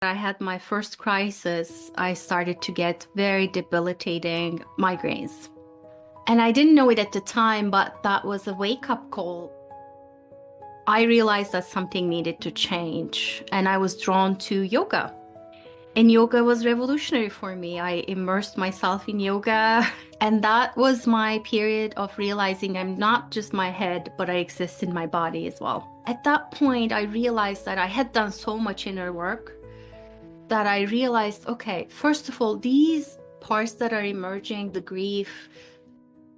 I had my first crisis, I started to get very debilitating migraines. And I didn't know it at the time, but that was a wake-up call. I realized that something needed to change, and I was drawn to yoga. And yoga was revolutionary for me. I immersed myself in yoga, and that was my period of realizing I'm not just my head, but I exist in my body as well. At that point, I realized that I had done so much inner work that I realized, okay, first of all, these parts that are emerging, the grief,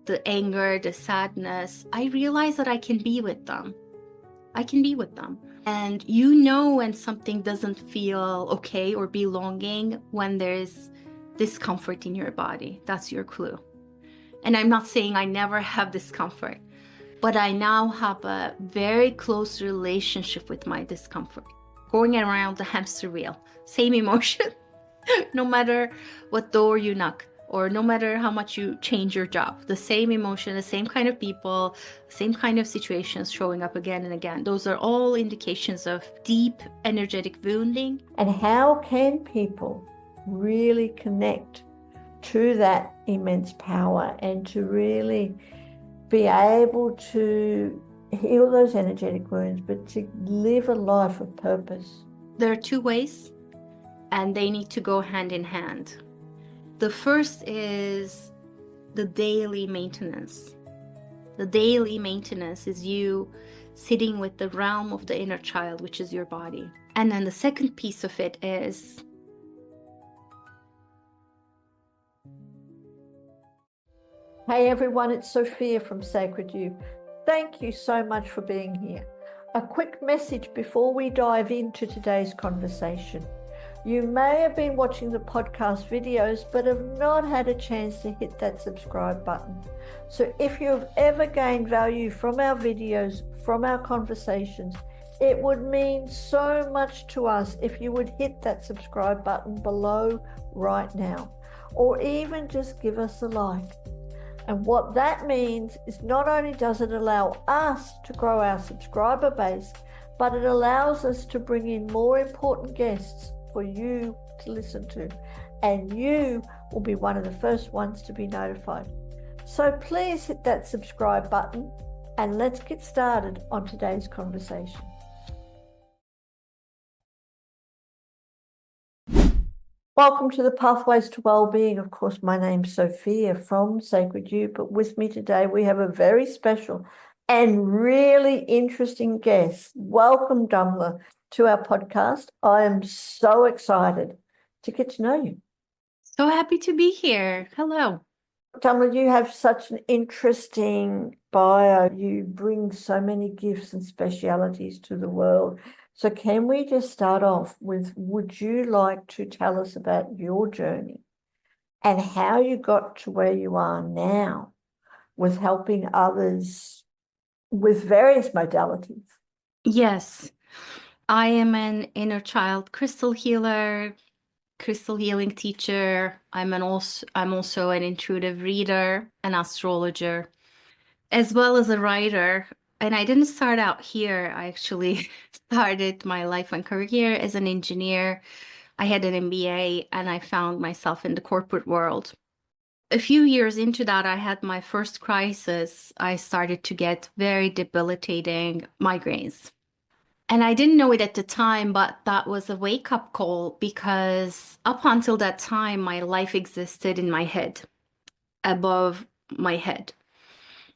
the anger, the sadness, I realized that I can be with them. I can be with them. And you know when something doesn't feel okay or belonging when there's discomfort in your body. That's your clue. And I'm not saying I never have discomfort, but I now have a very close relationship with my discomfort. Going around the hamster wheel, same emotion, no matter what door you knock, or no matter how much you change your job, the same emotion, the same kind of people, same kind of situations showing up again and again. Those are all indications of deep energetic wounding. And how can people really connect to that immense power and to really be able to heal those energetic wounds, but to live a life of purpose? There are two ways, and they need to go hand in hand. The first is the daily maintenance. The daily maintenance is you sitting with the realm of the inner child, which is your body. And then the second piece of it is Hey everyone, it's Sophia from Sacred You. Thank you so much for being here. A quick message before we dive into today's conversation. You may have been watching the podcast videos, but have not had a chance to hit that subscribe button. So if you have ever gained value from our videos, from our conversations, it would mean so much to us if you would hit that subscribe button below right now, or even just give us a like. And what that means is not only does it allow us to grow our subscriber base, but it allows us to bring in more important guests for you to listen to. And you will be one of the first ones to be notified. So please hit that subscribe button and let's get started on today's conversation. Welcome to the Pathways to Wellbeing. Of course, my name's Sophia from Sacred You, but with me today we have a very special and really interesting guest. Welcome, Damla, to our podcast. I am so excited to get to know you. so happy to be here. Hello. Damla, you have such an interesting bio. You bring so many gifts and specialities to the world. So can we just start off with, would you like to tell us about your journey and how you got to where you are now with helping others with various modalities? Yes, I am an inner child crystal healer, crystal healing teacher. I'm also an intuitive reader, an astrologer, as well as a writer. And I didn't start out here. I actually started my life and career as an engineer. I had an MBA and I found myself in the corporate world. A few years into that, I had my first crisis. I started to get very debilitating migraines. And I didn't know it at the time, but that was a wake-up call because up until that time, my life existed in my head, above my head,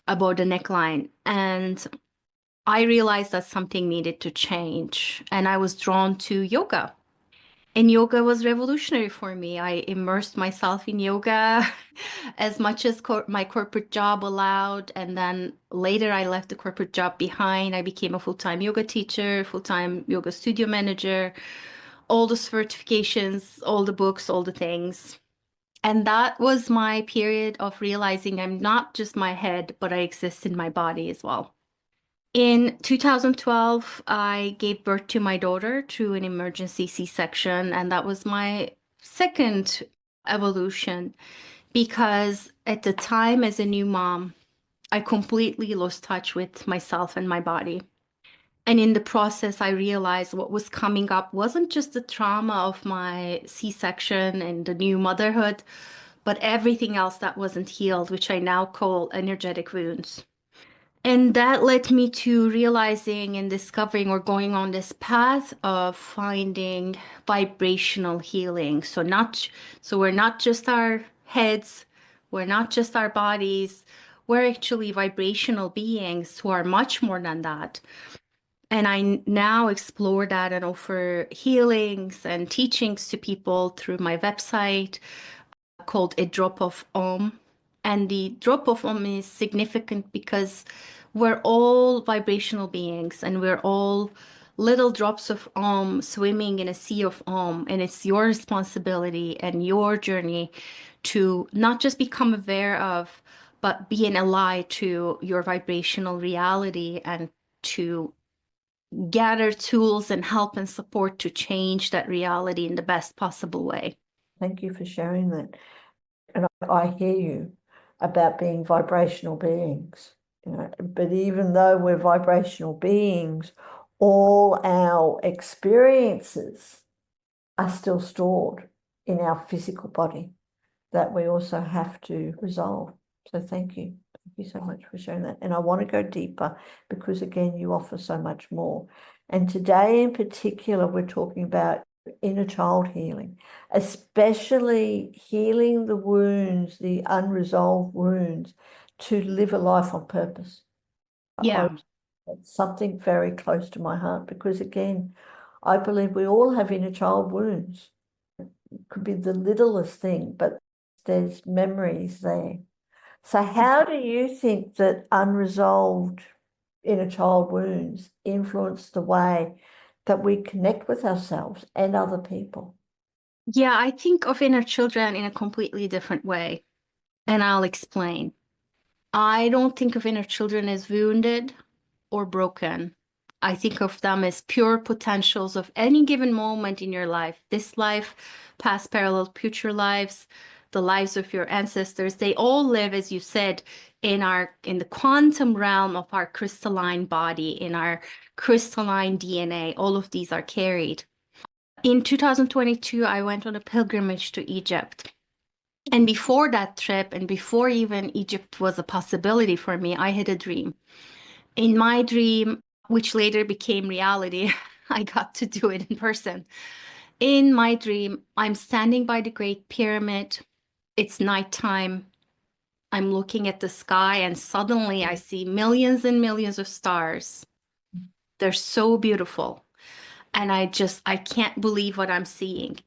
above the neckline. And I realized that something needed to change. And I was drawn to yoga. And yoga was revolutionary for me. I immersed myself in yoga as much as my corporate job allowed. And then later I left the corporate job behind. I became a full-time yoga teacher, full-time yoga studio manager, all the certifications, all the books, all the things. And that was my period of realizing I'm not just my head, but I exist in my body as well. In 2012, I gave birth to my daughter through an emergency C-section, and that was my second evolution because at the time as a new mom, I completely lost touch with myself and my body. And in the process, I realized what was coming up wasn't just the trauma of my C-section and the new motherhood, but everything else that wasn't healed, which I now call energetic wounds. And that led me to realizing and discovering or going on this path of finding vibrational healing. So we're not just our heads, we're not just our bodies, we're actually vibrational beings who are much more than that. And I now explore that and offer healings and teachings to people through my website called A Drop of Om. And the drop of Om is significant because we're all vibrational beings and we're all little drops of Om swimming in a sea of Om. And it's your responsibility and your journey to not just become aware of, but be an ally to your vibrational reality and to gather tools and help and support to change that reality in the best possible way. Thank you for sharing that. And I hear you about being vibrational beings, but even though we're vibrational beings, all our experiences are still stored in our physical body that we also have to resolve. So thank you. Thank you so much for sharing that. And I want to go deeper because, again, you offer so much more. And today in particular, we're talking about inner child healing, especially healing the wounds, the unresolved wounds, to live a life on purpose. Yeah. It's something very close to my heart because, again, I believe we all have inner child wounds. It could be the littlest thing, but there's memories there. So how do you think that unresolved inner child wounds influence the way that we connect with ourselves and other people? Yeah, I think of inner children in a completely different way, and I'll explain. I don't think of inner children as wounded or broken. I think of them as pure potentials of any given moment in your life. This life, past, parallel, future lives, the lives of your ancestors, they all live, as you said, in the quantum realm of our crystalline body, in our crystalline DNA. All of these are carried. In 2022, I went on a pilgrimage to Egypt. And before that trip, and before even Egypt was a possibility for me, I had a dream. In my dream, which later became reality, I got to do it in person. In my dream, I'm standing by the Great Pyramid. It's nighttime. I'm looking at the sky, and suddenly I see millions and millions of stars. They're so beautiful. And I can't believe what I'm seeing.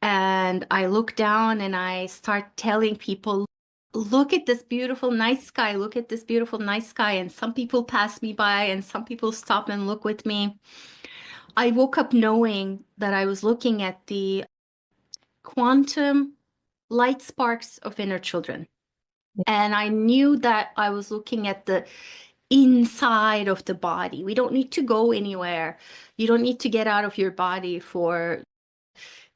And I look down and I start telling people, look at this beautiful night sky, look at this beautiful night sky. And some people pass me by and some people stop and look with me. I woke up knowing that I was looking at the quantum light sparks of inner children. And I knew that I was looking at the inside of the body. We don't need to go anywhere. You don't need to get out of your body for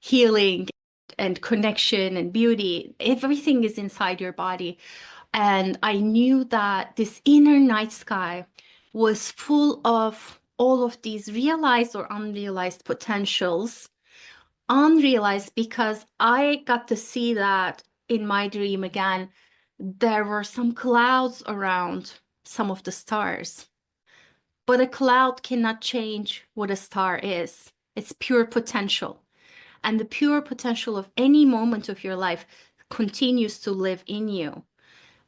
healing and connection and beauty. Everything is inside your body. And I knew that this inner night sky was full of all of these realized or unrealized potentials. Unrealized because I got to see that in my dream again. There were some clouds around some of the stars. But a cloud cannot change what a star is. It's pure potential. And the pure potential of any moment of your life continues to live in you.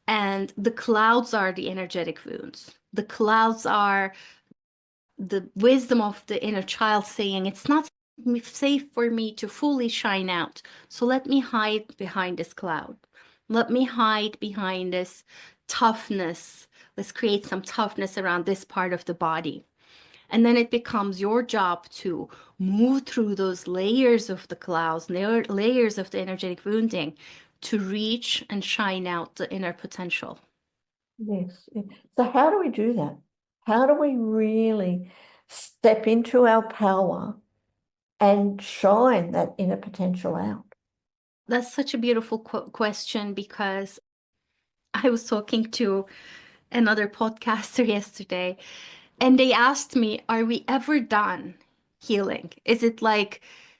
And the clouds are the energetic wounds. The clouds are the wisdom of the inner child saying, it's not safe for me to fully shine out. So let me hide behind this cloud. Let me hide behind this toughness. Let's create some toughness around this part of the body. And then it becomes your job to move through those layers of the clouds, layers of the energetic wounding to reach and shine out the inner potential. Yes. So how do we do that? How do we really step into our power and shine that inner potential out? That's such a beautiful question because I was talking to another podcaster yesterday, And they asked me, are we ever done healing? Is it like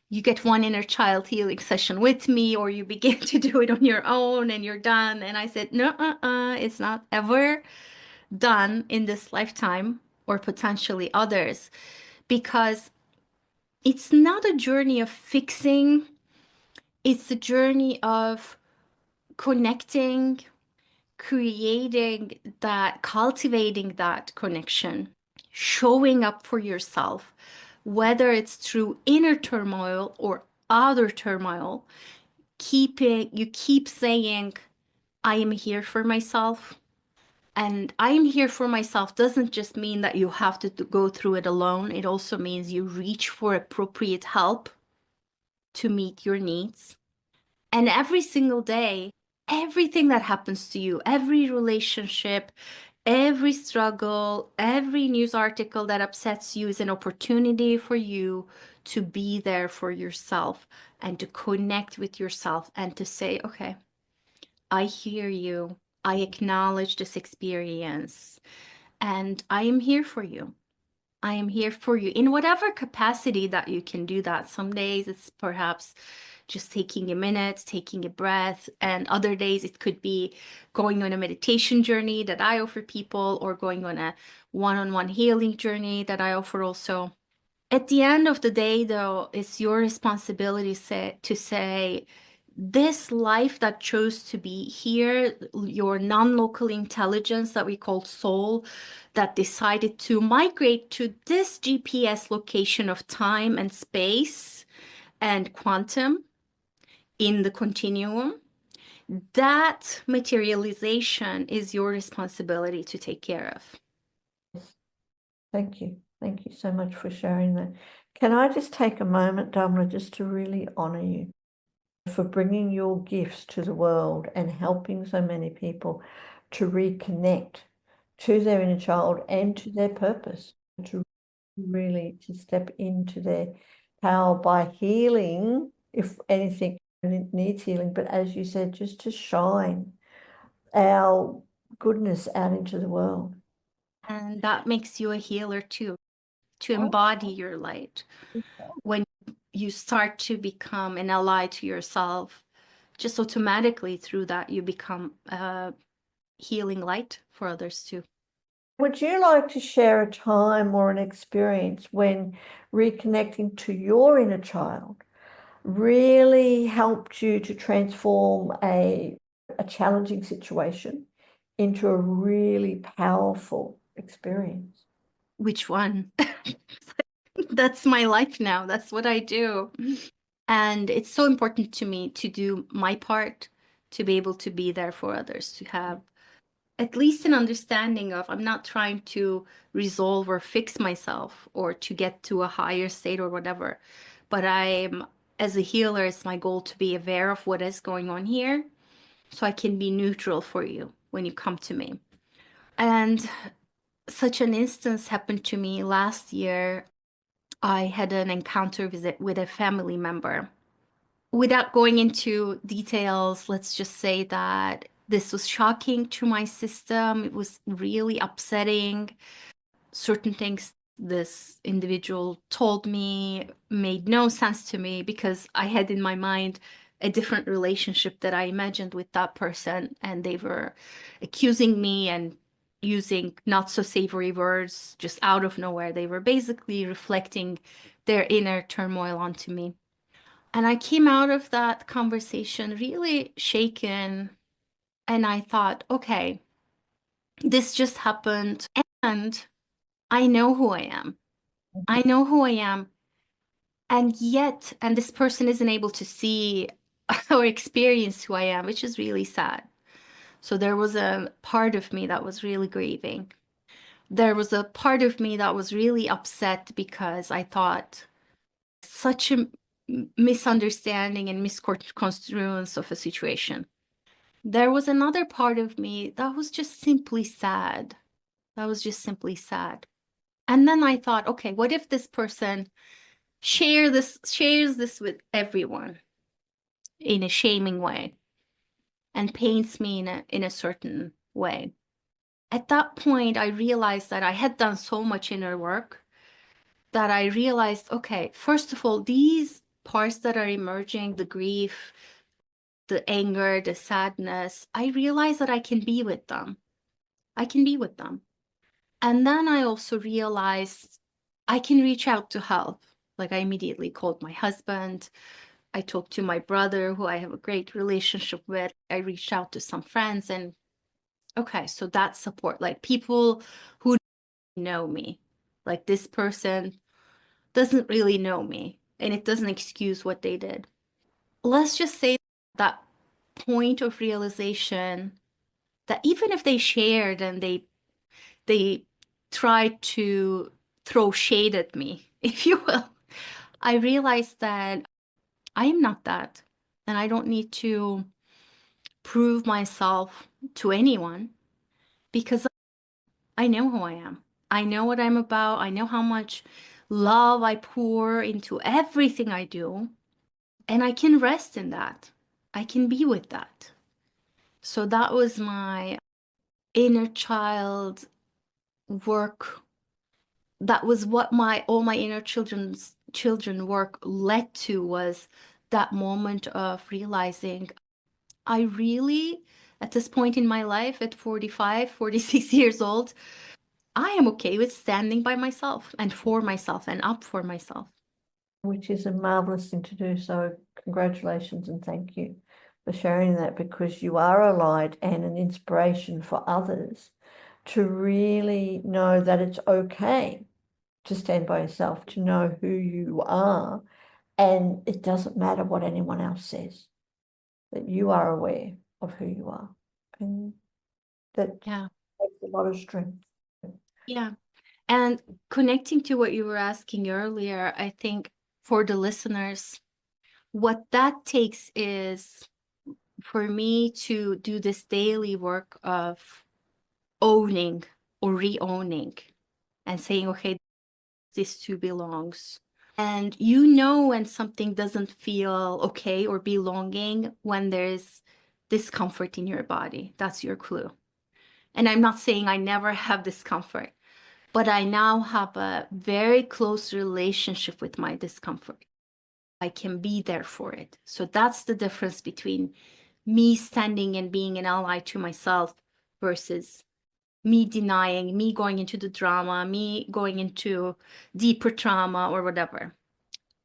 you get one inner child healing session with me, or you begin to do it on your own and you're done? And I said, no, it's not ever done in this lifetime or potentially others, because it's not a journey of fixing, it's a journey of connecting, creating that, cultivating that connection, showing up for yourself, whether it's through inner turmoil or outer turmoil. You keep saying, I am here for myself. And I am here for myself doesn't just mean that you have to go through it alone. It also means you reach for appropriate help to meet your needs. And every single day, everything that happens to you, every relationship, every struggle, every news article that upsets you is an opportunity for you to be there for yourself and to connect with yourself and to say, okay, I hear you. I acknowledge this experience and I am here for you. I am here for you in whatever capacity that you can do that. Some days it's perhaps just taking a minute, taking a breath, and other days it could be going on a meditation journey that I offer people, or going on a one-on-one healing journey that I offer also. At the end of the day, though, it's your responsibility to say, this life that chose to be here, your non-local intelligence that we call soul, that decided to migrate to this GPS location of time and space and quantum in the continuum, that materialization is your responsibility to take care of. Yes. Thank you. Thank you so much for sharing that. Can I just take a moment, Damla, just to really honor you for bringing your gifts to the world and helping so many people to reconnect to their inner child and to their purpose, to really to step into their power by healing, if anything needs healing, but as you said, just to shine our goodness out into the world. And that makes you a healer too, to embody your light. When you start to become an ally to yourself, just automatically through that, you become a healing light for others too. Would you like to share a time or an experience when reconnecting to your inner child really helped you to transform a challenging situation into a really powerful experience? Which one? That's my life now. That's what I do. And it's so important to me to do my part, to be able to be there for others, to have at least an understanding of, I'm not trying to resolve or fix myself or to get to a higher state or whatever, but as a healer, it's my goal to be aware of what is going on here so I can be neutral for you when you come to me. And such an instance happened to me last year. I had an encounter with a family member. Without going into details, let's just say that this was shocking to my system. It was really upsetting. Certain things this individual told me made no sense to me because I had in my mind a different relationship that I imagined with that person, and they were accusing me and using not so savory words just out of nowhere. They were basically reflecting their inner turmoil onto me. And I came out of that conversation really shaken. And I thought, okay, this just happened. And I know who I am. I know who I am. And yet, and this person isn't able to see or experience who I am, which is really sad. So there was a part of me that was really grieving. There was a part of me that was really upset because I thought such a misunderstanding and misconstruence of a situation. There was another part of me that was just simply sad. That was just simply sad. And then I thought, okay, what if this person shares this with everyone in a shaming way and paints me in a certain way? at that point, I realized that I had done so much inner work that I realized, okay, first of all, these parts that are emerging, the grief, the anger, the sadness, I realized that I can be with them. I can be with them. And then I also realized I can reach out to help. Like I immediately called my husband. I talked to my brother, who I have a great relationship with. I reached out to some friends and okay, so that's support. Like people who know me. Like this person doesn't really know me and it doesn't excuse what they did. Let's just say that point of realization that even if they shared and they tried to throw shade at me, if you will, I realized that I am not that. And I don't need to prove myself to anyone because I know who I am. I know what I'm about. I know how much love I pour into everything I do. And I can rest in that. I can be with that. So that was my inner child work. That was what my all my inner children work led to, was that moment of realizing I really, at this point in my life, at 45, 46 years old, I am okay with standing by myself and for myself and up for myself. Which is a marvelous thing to do. So congratulations and thank you for sharing that, because you are a light and an inspiration for others to really know that it's okay to stand by yourself, to know who you are, and it doesn't matter what anyone else says, that you are aware of who you are. And that Yeah. takes a lot of strength. Yeah. And connecting to what you were asking earlier, I think for the listeners, what that takes is for me to do this daily work of owning or re-owning and saying, okay, this too belongs. And you know when something doesn't feel okay or belonging when there's discomfort in your body. That's your clue. And I'm not saying I never have discomfort, but I now have a very close relationship with my discomfort. I can be there for it. So that's the difference between me standing and being an ally to myself versus me denying, me going into the drama, me going into deeper trauma or whatever.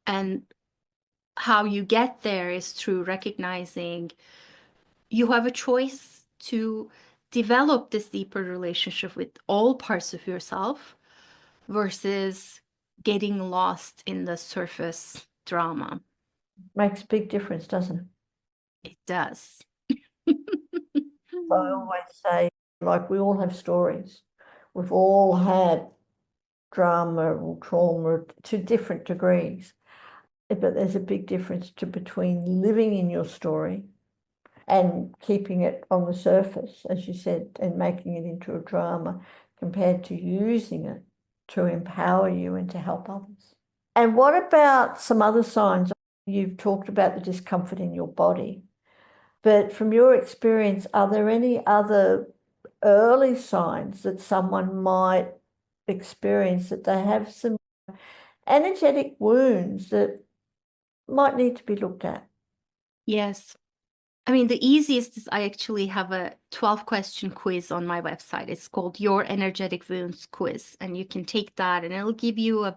And how you get there is through recognizing you have a choice to develop this deeper relationship with all parts of yourself versus getting lost in the surface drama. Makes a big difference, doesn't it? It does. I always say, like, we all have stories. We've all had drama or trauma to different degrees. But there's a big difference between living in your story and keeping it on the surface, as you said, and making it into a drama, compared to using it to empower you and to help others. And what about some other signs? You've talked about the discomfort in your body, but from your experience, are there any other early signs that someone might experience that they have some energetic wounds that might need to be looked at? Yes. I mean, the easiest is I actually have a 12-question quiz on my website. It's called Your Energetic Wounds Quiz. And you can take that and it'll give you a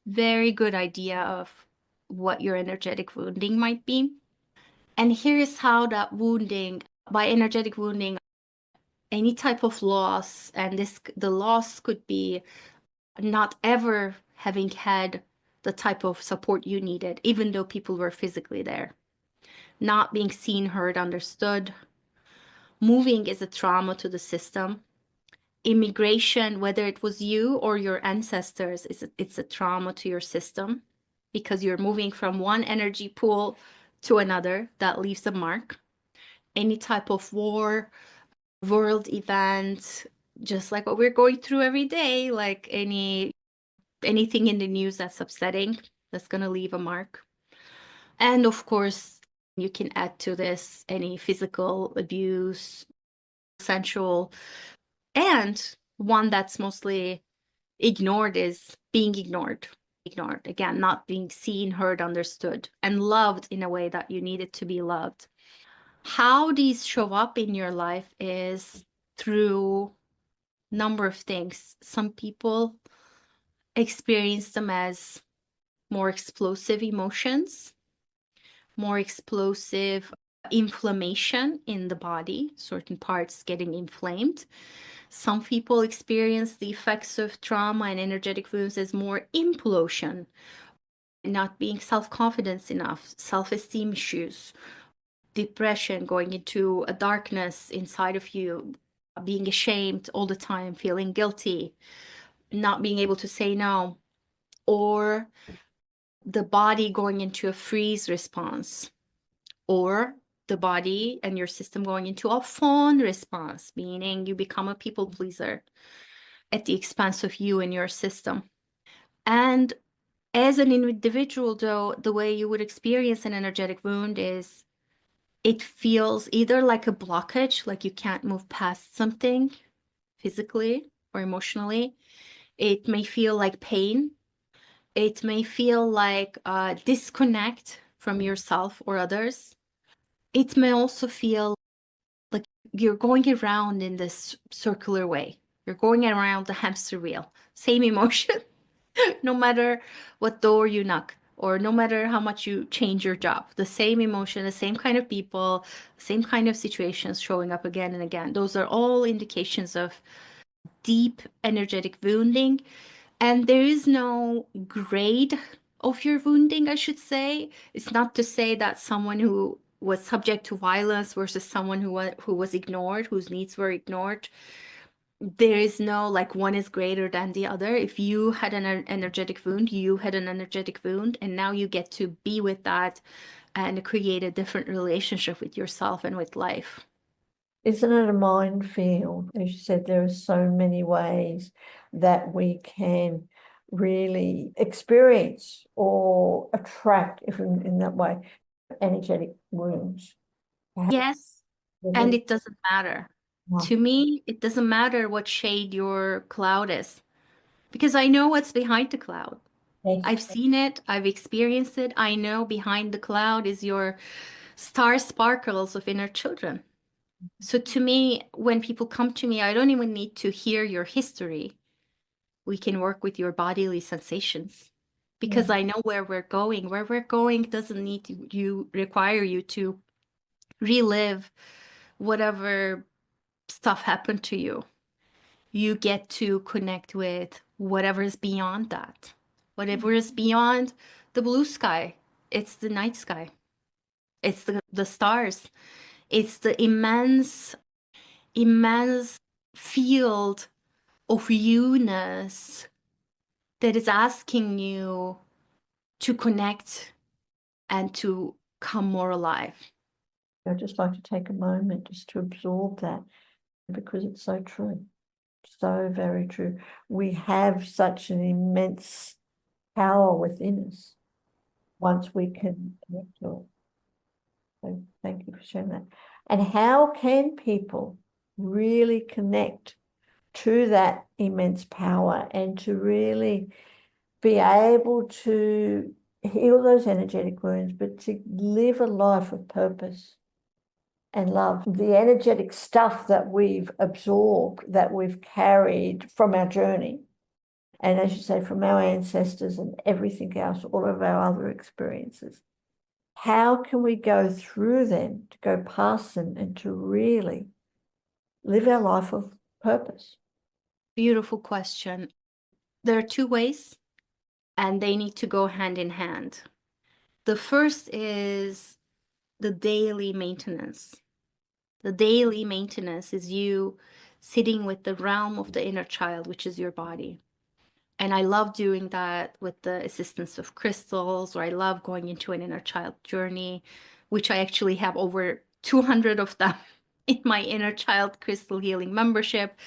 very good idea of what your energetic wounding might be. And here's how that wounding, by energetic wounding, any type of loss, and the loss could be not ever having had the type of support you needed, even though people were physically there. Not being seen, heard, understood. Moving is a trauma to the system. Immigration, whether it was you or your ancestors, it's a trauma to your system because you're moving from one energy pool to another that leaves a mark. Any type of war, world event, just like what we're going through every day, like anything in the news that's upsetting, that's going to leave a mark. And of course, you can add to this any physical abuse, sensual. And one that's mostly ignored is being ignored. Ignored. Again, not being seen, heard, understood, and loved in a way that you needed to be loved. How these show up in your life is through number of things. Some people experience them as more explosive emotions, more explosive inflammation in the body, certain parts getting inflamed. Some people experience the effects of trauma and energetic wounds as more implosion, not being self-confidence enough, self-esteem issues, depression, going into a darkness inside of you, being ashamed all the time, feeling guilty, not being able to say no, or the body going into a freeze response, or the body and your system going into a fawn response, meaning you become a people pleaser at the expense of you and your system. And as an individual, though, the way you would experience an energetic wound is it feels either like a blockage, like you can't move past something physically or emotionally. It may feel like pain. It may feel like a disconnect from yourself or others. It may also feel like you're going around in this circular way. You're going around the hamster wheel. Same emotion, no matter what door you knock, or no matter how much you change your job. The same emotion, the same kind of people, same kind of situations showing up again and again. Those are all indications of deep energetic wounding. And there is no grade of your wounding, I should say. It's not to say that someone who was subject to violence versus someone who was ignored, whose needs were ignored. There is no like one is greater than the other. If you had an energetic wound, you had an energetic wound, and now you get to be with that and create a different relationship with yourself and with life. Isn't it a minefield? As you said, there are so many ways that we can really experience or attract, if in that way, energetic wounds. Yes, and it doesn't matter. To me, it doesn't matter what shade your cloud is, because I know what's behind the cloud. Yes. I've seen it, I've experienced it. I know behind the cloud is your star sparkles of inner children. So to me, when people come to me, I don't even need to hear your history. We can work with your bodily sensations Yeah. because I know where we're going. Where we're going doesn't need you require you to relive whatever stuff happened to you. You get to connect with whatever is beyond that. Whatever is beyond the blue sky. It's the night sky. It's the stars. It's the immense field of you-ness that is asking you to connect and to come more alive. I'd just like to take a moment just to absorb that because it's so true. So very true. We have such an immense power within us once we can connect to it. So thank you for sharing that. And how can people really connect to that immense power and to really be able to heal those energetic wounds, but to live a life of purpose and love? The energetic stuff that we've absorbed, that we've carried from our journey, and as you say, from our ancestors and everything else, all of our other experiences. How can we go through them, to go past them, and to really live our life of purpose? Beautiful question. There are two ways, and they need to go hand in hand. The first is the daily maintenance. The daily maintenance is you sitting with the realm of the inner child, which is your body. And I love doing that with the assistance of crystals, or I love going into an inner child journey, which I actually have over 200 of them in my inner child crystal healing membership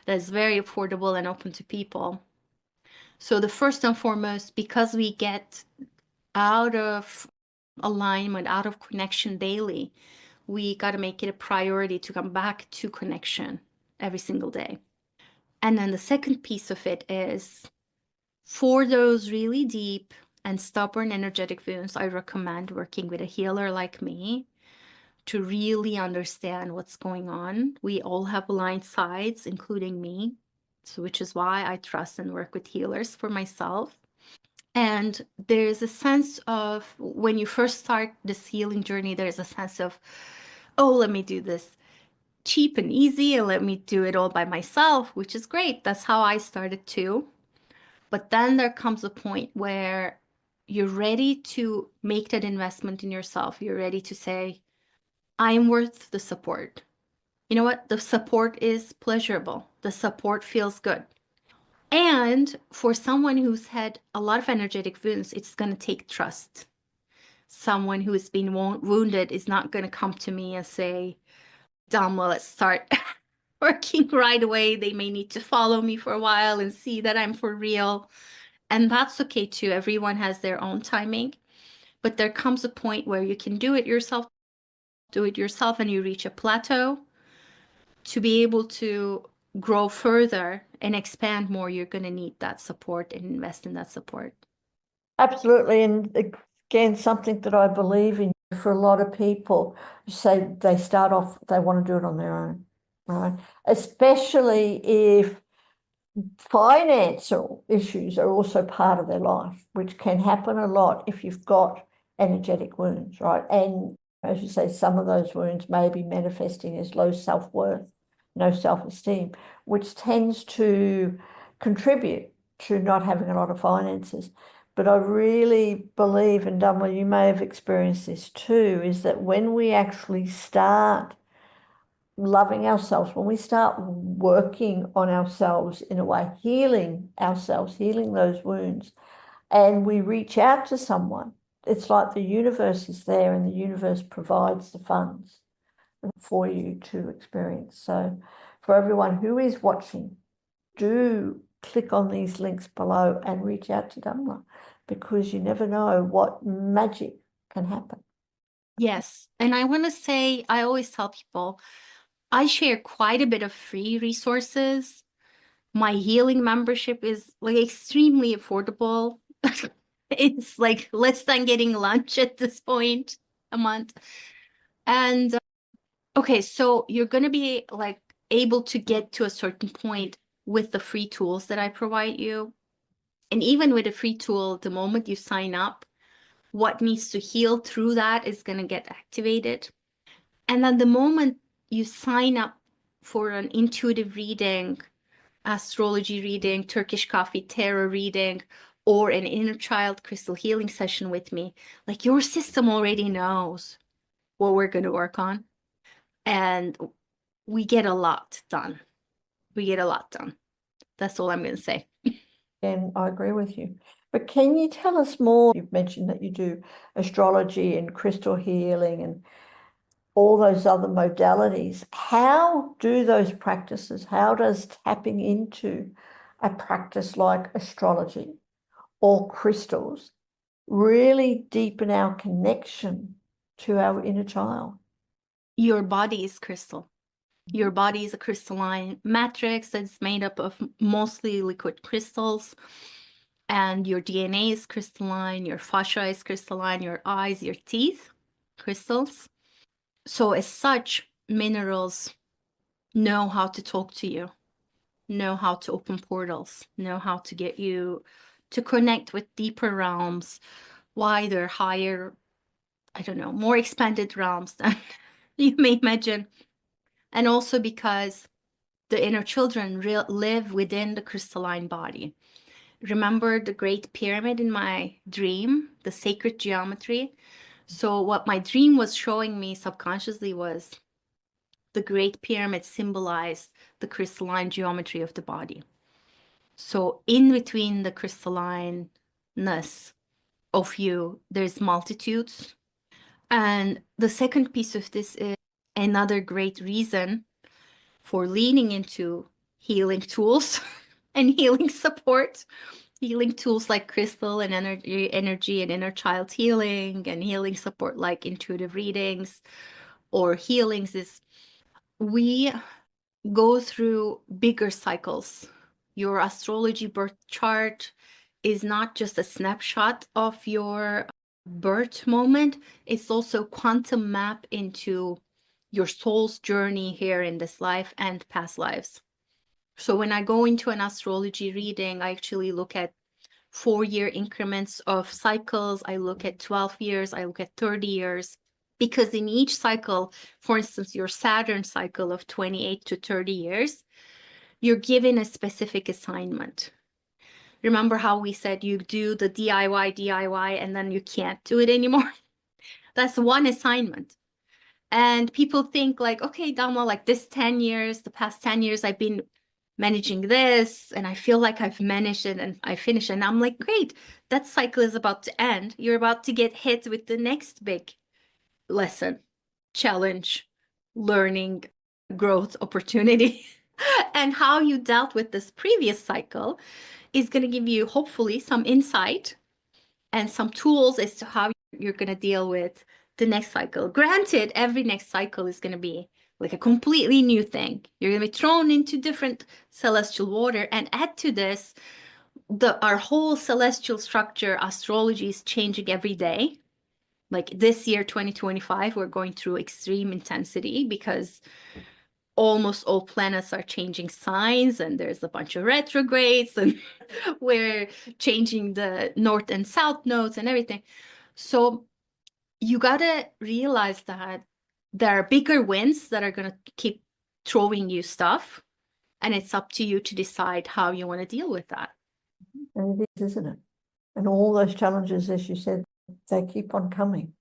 that's very affordable and open to people. So the first and foremost, because we get out of alignment, out of connection daily, we got to make it a priority to come back to connection every single day. And then the second piece of it is for those really deep and stubborn energetic wounds, I recommend working with a healer like me to really understand what's going on. We all have blind sides, including me. So, which is why I trust and work with healers for myself. And there's a sense of when you first start this healing journey, there's a sense of, oh, let me do this cheap and easy and let me do it all by myself, which is great. That's how I started too. But then there comes a point where you're ready to make that investment in yourself. You're ready to say, I'm worth the support. You know what? The support is pleasurable. The support feels good. And for someone who's had a lot of energetic wounds, it's going to take trust. Someone who has been wounded is not going to come to me and say, Damla, let's start working right away. They may need to follow me for a while and see that I'm for real. And that's okay too. Everyone has their own timing. But there comes a point where you can do it yourself, and you reach a plateau. To be able to grow further and expand more, you're going to need that support and invest in that support. Absolutely. And again, something that I believe in for a lot of people, say they start off, they want to do it on their own, right? Especially if financial issues are also part of their life, which can happen a lot if you've got energetic wounds, right? And as you say, some of those wounds may be manifesting as low self-worth, no self-esteem, which tends to contribute to not having a lot of finances. But I really believe, and Damla, you may have experienced this too, is that when we actually start loving ourselves, when we start working on ourselves in a way, healing ourselves, healing those wounds, and we reach out to someone, it's like the universe is there and the universe provides the funds for you to experience. So for everyone who is watching, do click on these links below and reach out to Damla, because you never know what magic can happen. Yes. And I want to say, I always tell people, I share quite a bit of free resources. My healing membership is like extremely affordable. It's like less than getting lunch at this point a month. And okay, so you're going to be like able to get to a certain point with the free tools that I provide you. And even with a free tool, the moment you sign up, what needs to heal through that is going to get activated. And then the moment you sign up for an intuitive reading, astrology reading, Turkish coffee tarot reading, or an inner child crystal healing session with me, like your system already knows what we're going to work on. And we get a lot done. We get a lot done. That's all I'm going to say. And I agree with you. But can you tell us more? You've mentioned that you do astrology and crystal healing and all those other modalities. How do those practices, how does tapping into a practice like astrology or crystals really deepen our connection to our inner child? Your body is crystal. Your body is a crystalline matrix that's made up of mostly liquid crystals. And your DNA is crystalline, your fascia is crystalline, your eyes, your teeth, crystals. So, as such, minerals know how to talk to you, know how to open portals, know how to get you to connect with deeper realms, wider, higher, I don't know, more expanded realms than you may imagine. And also because the inner children live within the crystalline body. Remember the Great Pyramid in my dream, the sacred geometry? So, what my dream was showing me subconsciously was the Great Pyramid symbolized the crystalline geometry of the body. So, in between the crystallineness of you, there's multitudes. And the second piece of this is another great reason for leaning into healing tools and healing support. Healing tools like crystal and energy and inner child healing and healing support like intuitive readings or healings is we go through bigger cycles. Your astrology birth chart is not just a snapshot of your birth moment, it's also quantum map into your soul's journey here in this life and past lives. So when I go into an astrology reading, I actually look at 4-year increments of cycles. I look at 12 years, I look at 30 years, because in each cycle, for instance, your Saturn cycle of 28 to 30 years, you're given a specific assignment. Remember how we said you do the DIY, and then you can't do it anymore? That's one assignment. And people think like, okay, Damla, like this 10 years, the past 10 years, I've been managing this and I feel like I've managed it and I finished. And I'm like, great, that cycle is about to end. You're about to get hit with the next big lesson, challenge, learning, growth, opportunity. And how you dealt with this previous cycle is going to give you hopefully some insight and some tools as to how you're going to deal with the next cycle. Granted, every next cycle is going to be like a completely new thing. You're going to be thrown into different celestial water. And add to this, our whole celestial structure, astrology, is changing every day. Like this year, 2025, we're going through extreme intensity because almost all planets are changing signs and there's a bunch of retrogrades and we're changing the north and south nodes and everything. So you got to realize that there are bigger winds that are going to keep throwing you stuff, and it's up to you to decide how you want to deal with that. And it is, isn't it? And all those challenges, as you said, they keep on coming.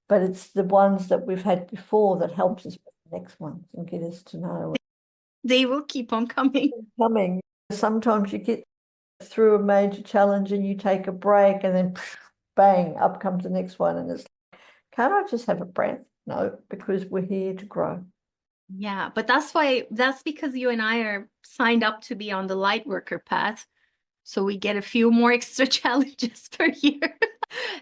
But it's the ones that we've had before that helps us with the next ones and get us to know. They will keep on coming. Coming. Sometimes you get through a major challenge and you take a break and then bang, up comes the next one. And it's, can't I just have a breath? No, because we're here to grow. Yeah, but that's because you and I are signed up to be on the lightworker path. So we get a few more extra challenges per year.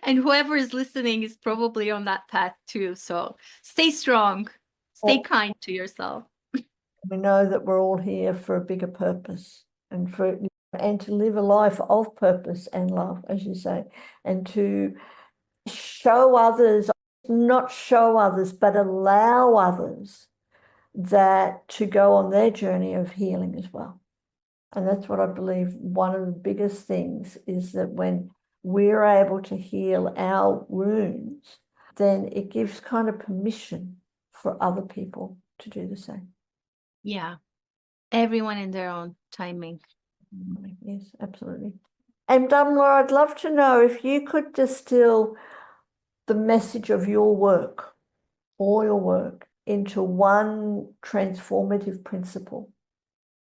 And whoever is listening is probably on that path too. So stay strong, stay kind to yourself. We know that we're all here for a bigger purpose and to live a life of purpose and love, as you say, and to show others, not show others, but allow others that to go on their journey of healing as well. And that's what I believe one of the biggest things is that when we're able to heal our wounds, then it gives kind of permission for other people to do the same. Yeah, everyone in their own timing. Yes, absolutely. And Damla, I'd love to know if you could distill the message of your work, all your work, into one transformative principle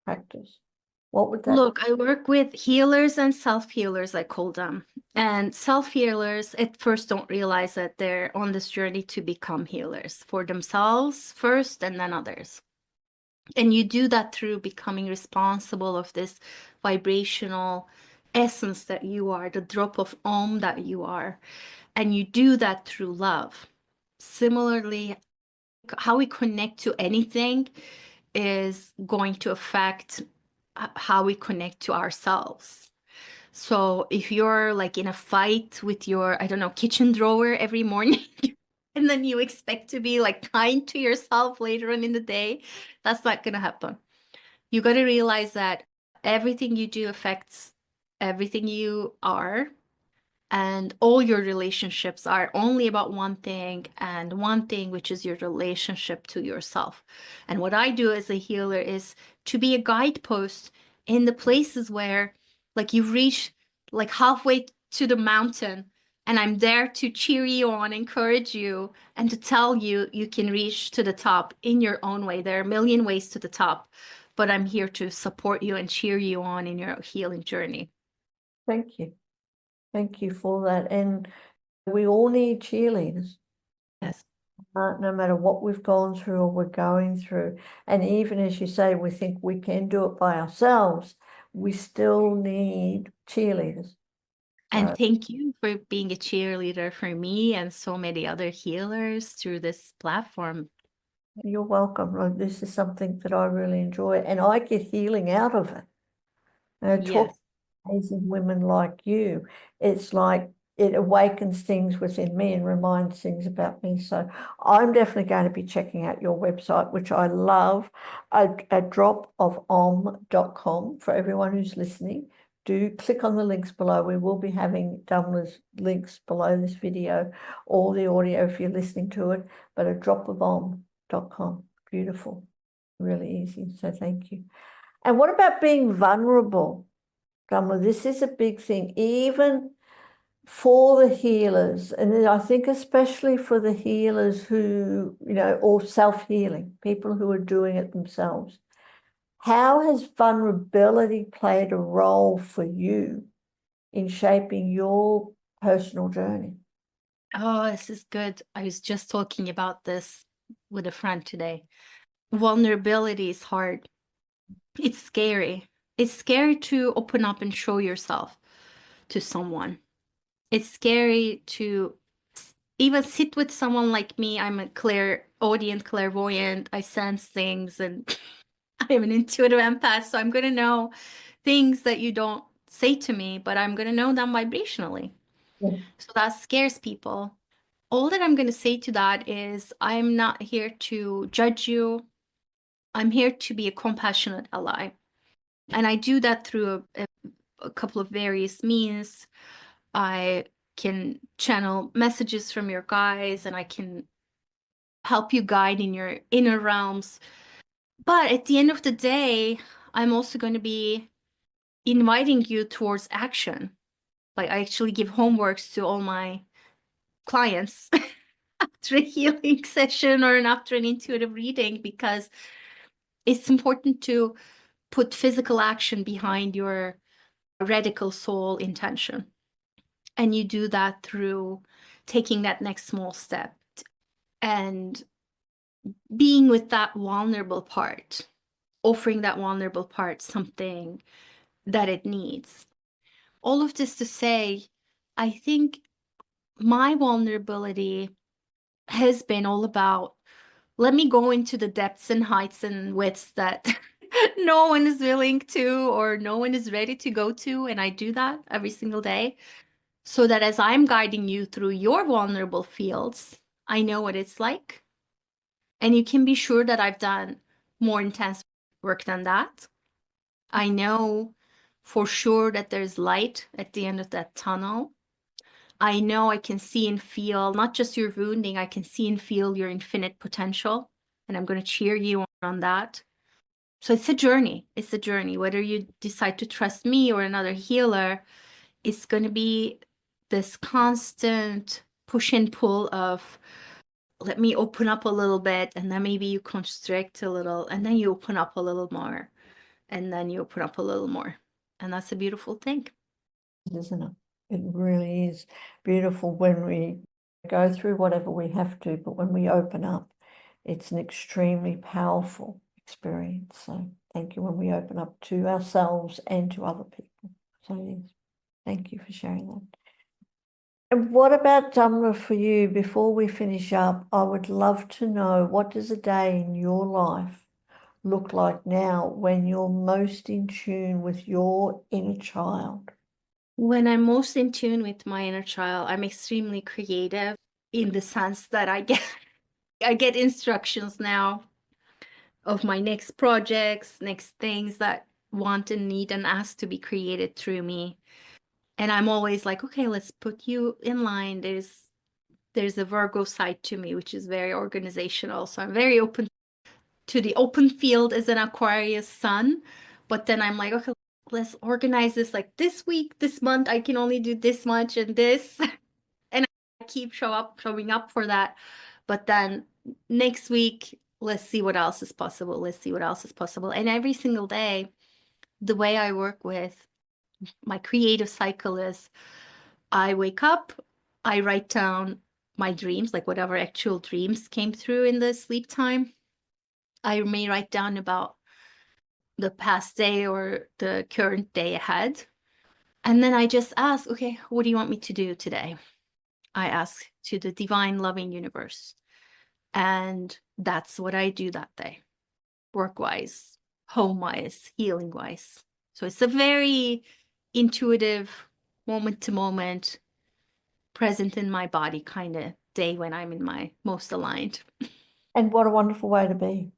practice. What would that? Look, I work with healers and self-healers, I call them. And self-healers at first don't realize that they're on this journey to become healers for themselves first and then others. And you do that through becoming responsible of this vibrational essence that you are, the drop of Om that you are. And you do that through love. Similarly, how we connect to anything is going to affect how we connect to ourselves. So if you're like in a fight with your, I don't know, kitchen drawer every morning, and then you expect to be like kind to yourself later on in the day, that's not going to happen. You got to realize that everything you do affects everything you are. And all your relationships are only about one thing, and one thing, which is your relationship to yourself. And what I do as a healer is to be a guidepost in the places where, like, you reach like halfway to the mountain, and I'm there to cheer you on, encourage you, and to tell you you can reach to the top in your own way. There are a million ways to the top, but I'm here to support you and cheer you on in your healing journey. Thank you. Thank you for that. And we all need cheerleaders. Yes. No matter what we've gone through or we're going through. And even as you say, we think we can do it by ourselves, we still need cheerleaders. And thank you for being a cheerleader for me and so many other healers through this platform. You're welcome. This is something that I really enjoy, and I get healing out of it. Talk Yes. to amazing women like you. It's like it awakens things within me and reminds things about me. So I'm definitely going to be checking out your website, which I love, a drop of om.com for everyone who's listening. Do click on the links below. We will be having Damla's links below this video or the audio if you're listening to it, but a drop of om.com. Beautiful, really easy. So thank you. And what about being vulnerable, Damla? This is a big thing, even for the healers. And I think especially for the healers who, or self-healing, people who are doing it themselves. How has vulnerability played a role for you in shaping your personal journey? Oh, this is good. I was just talking about this with a friend today. Vulnerability is hard. It's scary. It's scary to open up and show yourself to someone. It's scary to even sit with someone like me. I'm a clairaudient, clairvoyant. I sense things and I'm an intuitive empath. So I'm going to know things that you don't say to me, but I'm going to know them vibrationally. Yeah. So that scares people. All that I'm going to say to that is I'm not here to judge you. I'm here to be a compassionate ally. And I do that through a couple of various means. I can channel messages from your guides and I can help you guide in your inner realms. But at the end of the day, I'm also going to be inviting you towards action. Like I actually give homeworks to all my clients after a healing session or after an intuitive reading because it's important to put physical action behind your radical soul intention. And you do that through taking that next small step and being with that vulnerable part, offering that vulnerable part something that it needs. All of this to say, I think my vulnerability has been all about let me go into the depths and heights and widths that no one is willing to or no one is ready to go to. And I do that every single day so that as I'm guiding you through your vulnerable fields, I know what it's like. And you can be sure that I've done more intense work than that. I know for sure that there's light at the end of that tunnel. I know I can see and feel not just your wounding, I can see and feel your infinite potential. And I'm going to cheer you on that. So it's a journey. It's a journey. Whether you decide to trust me or another healer, it's going to be this constant push and pull of let me open up a little bit, and then maybe you constrict a little, and then you open up a little more, and then you open up a little more. And that's a beautiful thing. Isn't it? It really is beautiful when we go through whatever we have to, but when we open up, it's an extremely powerful experience. So thank you when we open up to ourselves and to other people. So yes, thank you for sharing that. And what about Damla for you? Before we finish up, I would love to know, what does a day in your life look like now when you're most in tune with your inner child? When I'm most in tune with my inner child, I'm extremely creative in the sense that I get instructions now of my next projects, next things that want and need and ask to be created through me. And I'm always like, okay, let's put you in line. There's a Virgo side to me, which is very organizational. So I'm very open to the open field as an Aquarius sun. But then I'm like, okay, let's organize this like this week, this month, I can only do this much and this. And I keep showing up for that. But then next week, let's see what else is possible. Let's see what else is possible. And every single day, the way I work with my creative cycle is I wake up, I write down my dreams, like whatever actual dreams came through in the sleep time. I may write down about the past day or the current day ahead. And then I just ask, okay, what do you want me to do today? I ask to the divine loving universe, And that's what I do that day, work-wise, home-wise, healing-wise. So it's a very intuitive, moment-to-moment, present in my body kind of day when I'm in my most aligned. And what a wonderful way to be.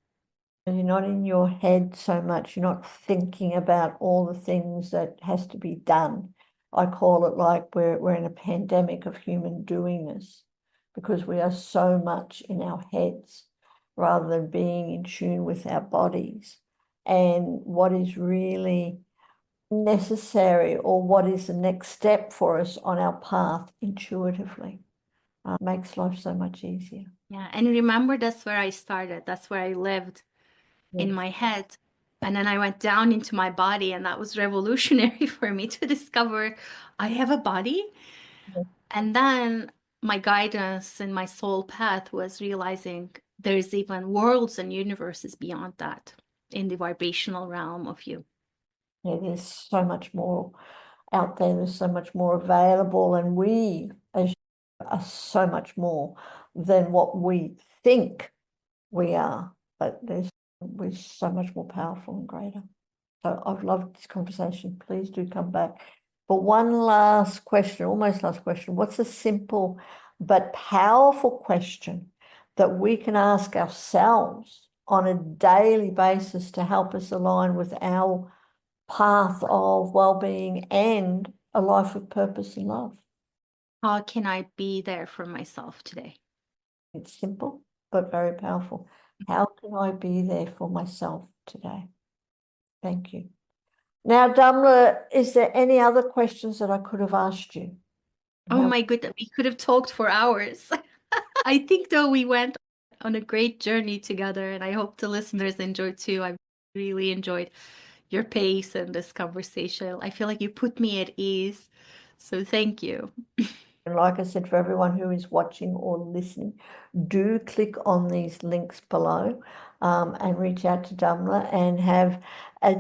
And you're not in your head so much. You're not thinking about all the things that has to be done. I call it like we're in a pandemic of human doingness because we are so much in our heads rather than being in tune with our bodies and what is really necessary or what is the next step for us on our path intuitively. Makes life so much easier. Yeah. And remember, that's where I started. That's where I lived in my head. And then I went down into my body, and that was revolutionary for me to discover I have a body. Yeah. And then my guidance and my soul path was realizing there's even worlds and universes beyond that in the vibrational realm of you. Yeah, there's so much more out there. There's so much more available, and we as are so much more than what we think we are. But we're so much more powerful and greater. So I've loved this conversation. Please do come back. But one last question, almost last question. What's a simple but powerful question that we can ask ourselves on a daily basis to help us align with our path of well-being and a life of purpose and love? How can I be there for myself today? It's simple, but very powerful. How can I be there for myself today? Thank you. Now, Damla, is there any other questions that I could have asked you? Oh my goodness, we could have talked for hours. I think though we went on a great journey together, and I hope the listeners enjoyed too. I really enjoyed your pace and this conversation. I feel like you put me at ease. So thank you. And like I said, for everyone who is watching or listening, do click on these links below and reach out to Damla and have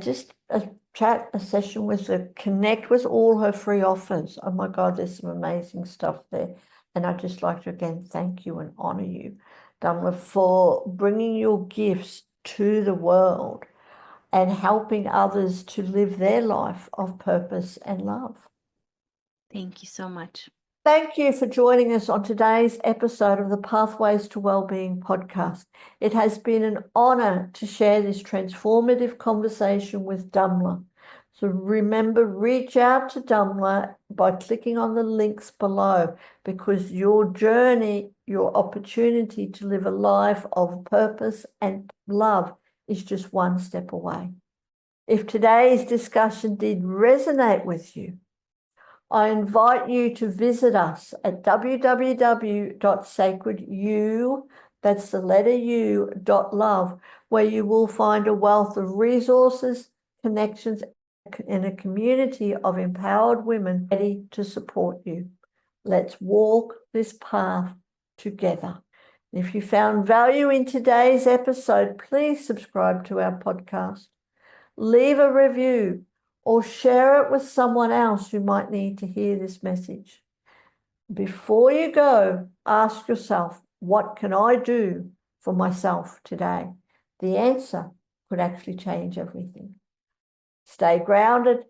just a chat, a session with her, connect with all her free offers. Oh my God, there's some amazing stuff there. And I'd just like to again thank you and honor you, Damla, for bringing your gifts to the world and helping others to live their life of purpose and love. Thank you so much. Thank you for joining us on today's episode of the Pathways to Wellbeing podcast. It has been an honor to share this transformative conversation with Damla. So remember, reach out to Damla by clicking on the links below, because your journey, your opportunity to live a life of purpose and love is just one step away. If today's discussion did resonate with you, I invite you to visit us at www.sacredu, that's the letter U, .love, where you will find a wealth of resources, connections, and a community of empowered women ready to support you. Let's walk this path together. If you found value in today's episode, please subscribe to our podcast, leave a review, or share it with someone else who might need to hear this message. Before you go, ask yourself, what can I do for myself today? The answer could actually change everything. Stay grounded,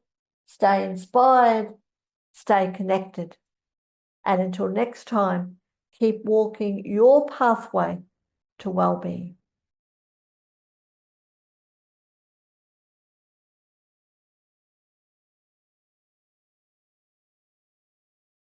stay inspired, stay connected. And until next time, keep walking your pathway to well-being.